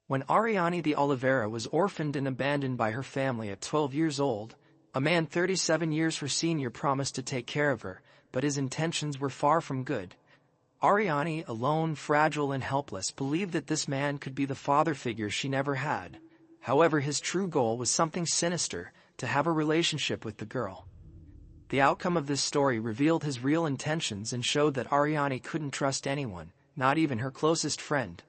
When Ariane de Oliveira was orphaned and abandoned by her family at 12 years old, a man 37 years her senior promised to take care of her, but his intentions were far from good. Ariane, alone, fragile and helpless, believed that this man could be the father figure she never had. However, his true goal was something sinister: to have a relationship with the girl. The outcome of this story revealed his real intentions and showed that Ariane couldn't trust anyone, not even her closest friend.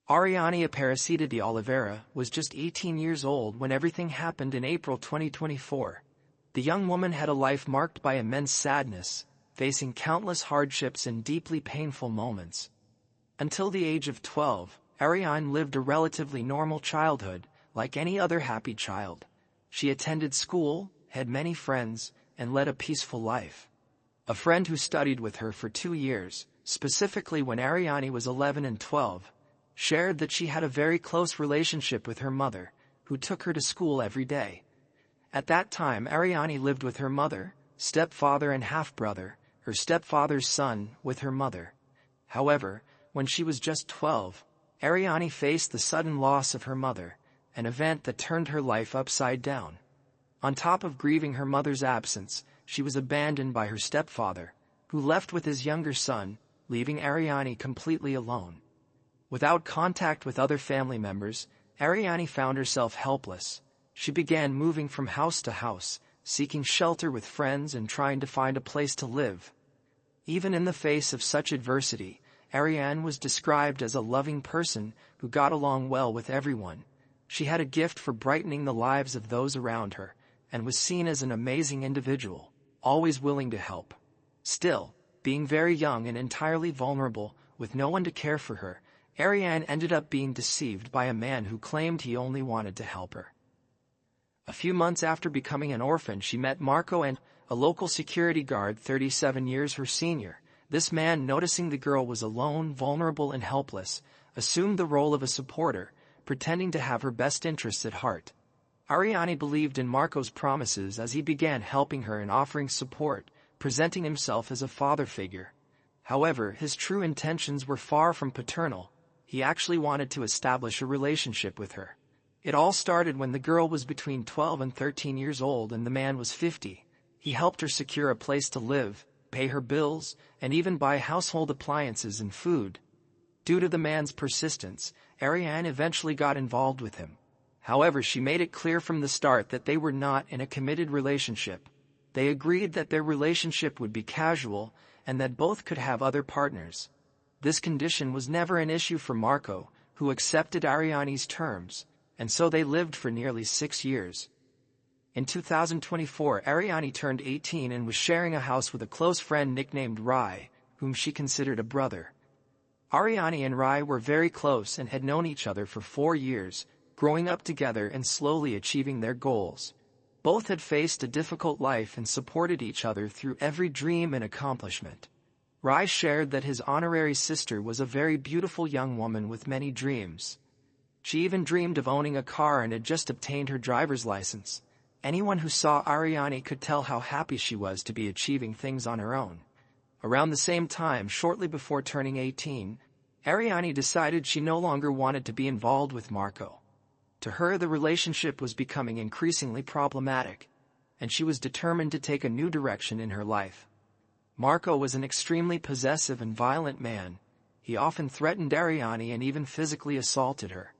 Ariane Aparecida de Oliveira was just 18 years old when everything happened in April 2024. The young woman had a life marked by immense sadness, facing countless hardships and deeply painful moments. Until the age of 12, Ariane lived a relatively normal childhood, like any other happy child. She attended school, had many friends, and led a peaceful life. A friend who studied with her for 2 years, specifically when Ariane was 11 and 12, shared that she had a very close relationship with her mother, who took her to school every day. At that time, Ariane lived with her mother, stepfather and half-brother, her stepfather's son, with her mother. However, when she was just 12, Ariane faced the sudden loss of her mother, an event that turned her life upside down. On top of grieving her mother's absence, she was abandoned by her stepfather, who left with his younger son, leaving Ariane completely alone. Without contact with other family members, Ariane found herself helpless. She began moving from house to house, seeking shelter with friends and trying to find a place to live. Even in the face of such adversity, Ariane was described as a loving person who got along well with everyone. She had a gift for brightening the lives of those around her, and was seen as an amazing individual, always willing to help. Still, being very young and entirely vulnerable, with no one to care for her, Ariane ended up being deceived by a man who claimed he only wanted to help her. A few months after becoming an orphan, she met Marco, a local security guard 37 years her senior. This man, noticing the girl was alone, vulnerable and helpless, assumed the role of a supporter, pretending to have her best interests at heart. Ariane believed in Marco's promises as he began helping her and offering support, presenting himself as a father figure. However, his true intentions were far from paternal. He actually wanted to establish a relationship with her. It all started when the girl was between 12 and 13 years old and the man was 50. He helped her secure a place to live, pay her bills, and even buy household appliances and food. Due to the man's persistence, Ariane eventually got involved with him. However, she made it clear from the start that they were not in a committed relationship. They agreed that their relationship would be casual and that both could have other partners. This condition was never an issue for Marco, who accepted Ariane's terms, and so they lived for nearly 6 years. In 2024, Ariane turned 18 and was sharing a house with a close friend nicknamed Rai, whom she considered a brother. Ariane and Rai were very close and had known each other for 4 years, growing up together and slowly achieving their goals. Both had faced a difficult life and supported each other through every dream and accomplishment. Rai shared that his honorary sister was a very beautiful young woman with many dreams. She even dreamed of owning a car and had just obtained her driver's license. Anyone who saw Ariane could tell how happy she was to be achieving things on her own. Around the same time, shortly before turning 18, Ariane decided she no longer wanted to be involved with Marco. To her, the relationship was becoming increasingly problematic, and she was determined to take a new direction in her life. Marco was an extremely possessive and violent man. He often threatened Ariane and even physically assaulted her.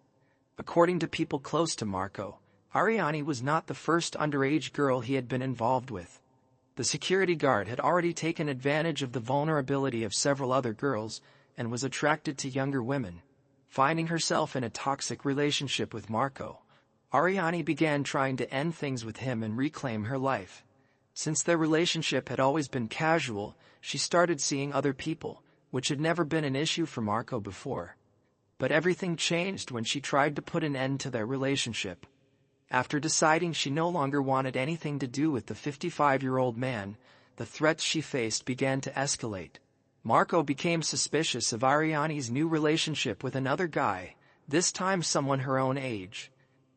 According to people close to Marco, Ariane was not the first underage girl he had been involved with. The security guard had already taken advantage of the vulnerability of several other girls and was attracted to younger women. Finding herself in a toxic relationship with Marco, Ariane began trying to end things with him and reclaim her life. Since their relationship had always been casual, she started seeing other people, which had never been an issue for Marco before. But everything changed when she tried to put an end to their relationship. After deciding she no longer wanted anything to do with the 55-year-old man, the threats she faced began to escalate. Marco became suspicious of Ariane's new relationship with another guy, this time someone her own age.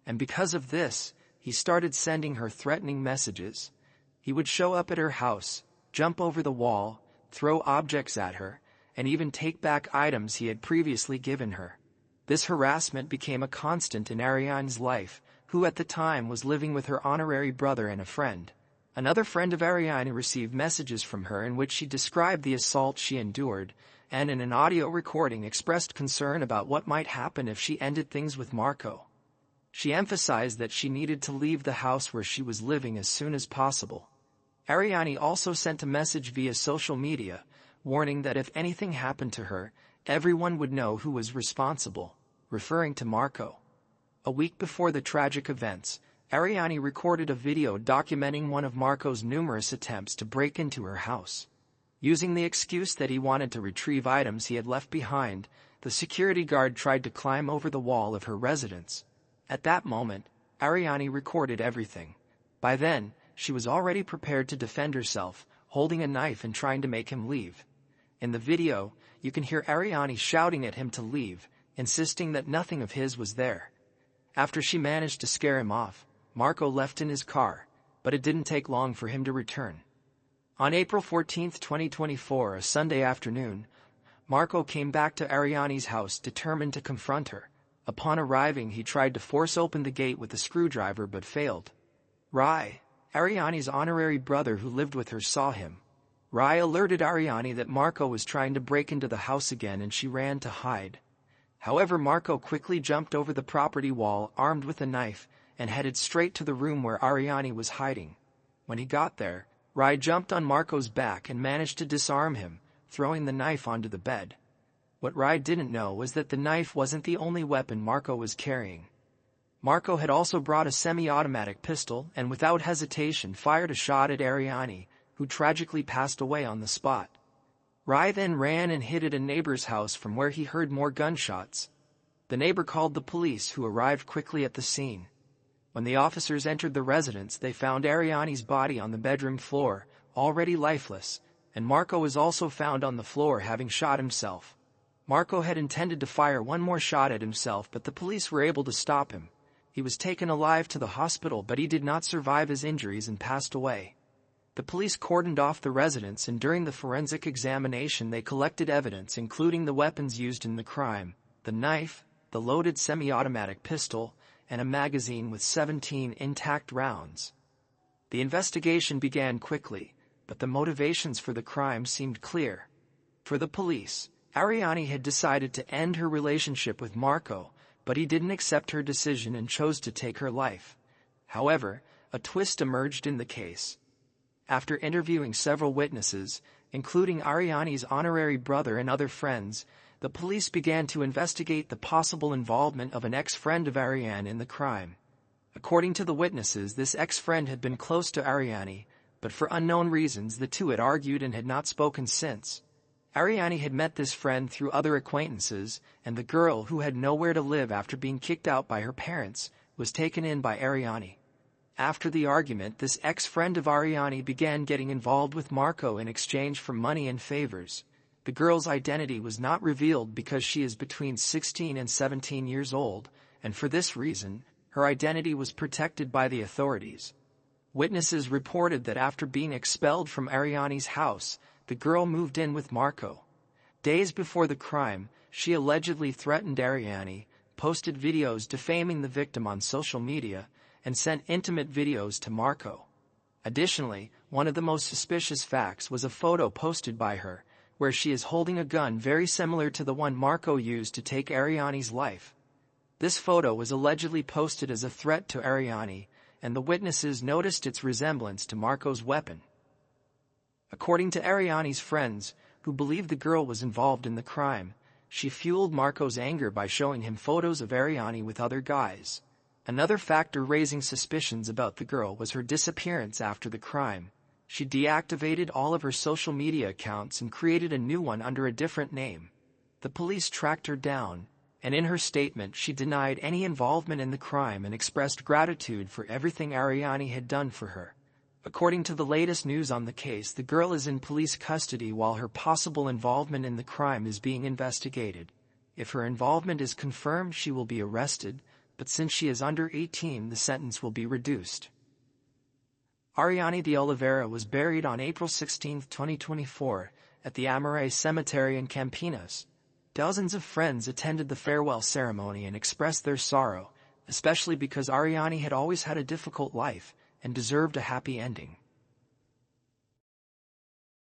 And because of this, he started sending her threatening messages. He would show up at her house, jump over the wall, throw objects at her, and even take back items he had previously given her. This harassment became a constant in Ariane's life, who at the time was living with her honorary brother and a friend. Another friend of Ariane received messages from her in which she described the assault she endured, and in an audio recording expressed concern about what might happen if she ended things with Marco. She emphasized that she needed to leave the house where she was living as soon as possible. Ariane also sent a message via social media, warning that if anything happened to her, everyone would know who was responsible, referring to Marco. A week before the tragic events, Ariane recorded a video documenting one of Marco's numerous attempts to break into her house. Using the excuse that he wanted to retrieve items he had left behind, the security guard tried to climb over the wall of her residence. At that moment, Ariane recorded everything. By then, she was already prepared to defend herself, holding a knife and trying to make him leave. In the video, you can hear Ariane shouting at him to leave, insisting that nothing of his was there. After she managed to scare him off, Marco left in his car, but it didn't take long for him to return. On April 14, 2024, a Sunday afternoon, Marco came back to Ariane's house determined to confront her. Upon arriving, he tried to force open the gate with a screwdriver but failed. Rai, Ariane's honorary brother who lived with her, saw him. Rai alerted Ariane that Marco was trying to break into the house again and she ran to hide. However, Marco quickly jumped over the property wall armed with a knife and headed straight to the room where Ariane was hiding. When he got there, Rai jumped on Marco's back and managed to disarm him, throwing the knife onto the bed. What Rai didn't know was that the knife wasn't the only weapon Marco was carrying. Marco had also brought a semi-automatic pistol and without hesitation fired a shot at Ariane, who tragically passed away on the spot. Rai then ran and hid at a neighbor's house from where he heard more gunshots. The neighbor called the police, who arrived quickly at the scene. When the officers entered the residence, they found Ariane's body on the bedroom floor, already lifeless, and Marco was also found on the floor having shot himself. Marco had intended to fire one more shot at himself, but the police were able to stop him. He was taken alive to the hospital, but he did not survive his injuries and passed away. The police cordoned off the residence, and during the forensic examination they collected evidence including the weapons used in the crime, the knife, the loaded semi-automatic pistol, and a magazine with 17 intact rounds. The investigation began quickly, but the motivations for the crime seemed clear. For the police, Ariane had decided to end her relationship with Marco, but he didn't accept her decision and chose to take her life. However, a twist emerged in the case. After interviewing several witnesses, including Ariane's honorary brother and other friends, the police began to investigate the possible involvement of an ex-friend of Ariane in the crime. According to the witnesses, this ex-friend had been close to Ariane, but for unknown reasons the two had argued and had not spoken since. Ariane had met this friend through other acquaintances, and the girl, who had nowhere to live after being kicked out by her parents, was taken in by Ariane. After the argument, this ex-friend of Ariane began getting involved with Marco in exchange for money and favors. The girl's identity was not revealed because she is between 16 and 17 years old, and for this reason, her identity was protected by the authorities. Witnesses reported that after being expelled from Ariane's house, the girl moved in with Marco. Days before the crime, she allegedly threatened Ariane, posted videos defaming the victim on social media, and sent intimate videos to Marco. Additionally, one of the most suspicious facts was a photo posted by her, where she is holding a gun very similar to the one Marco used to take Ariane's life. This photo was allegedly posted as a threat to Ariane, and the witnesses noticed its resemblance to Marco's weapon. According to Ariane's friends, who believed the girl was involved in the crime, she fueled Marco's anger by showing him photos of Ariane with other guys. Another factor raising suspicions about the girl was her disappearance after the crime. She deactivated all of her social media accounts and created a new one under a different name. The police tracked her down, and in her statement she denied any involvement in the crime and expressed gratitude for everything Ariane had done for her. According to the latest news on the case, the girl is in police custody while her possible involvement in the crime is being investigated. If her involvement is confirmed, she will be arrested, but since she is under 18, the sentence will be reduced. Ariane de Oliveira was buried on April 16, 2024, at the Amore Cemetery in Campinas. Dozens of friends attended the farewell ceremony and expressed their sorrow, especially because Ariane had always had a difficult life and deserved a happy ending.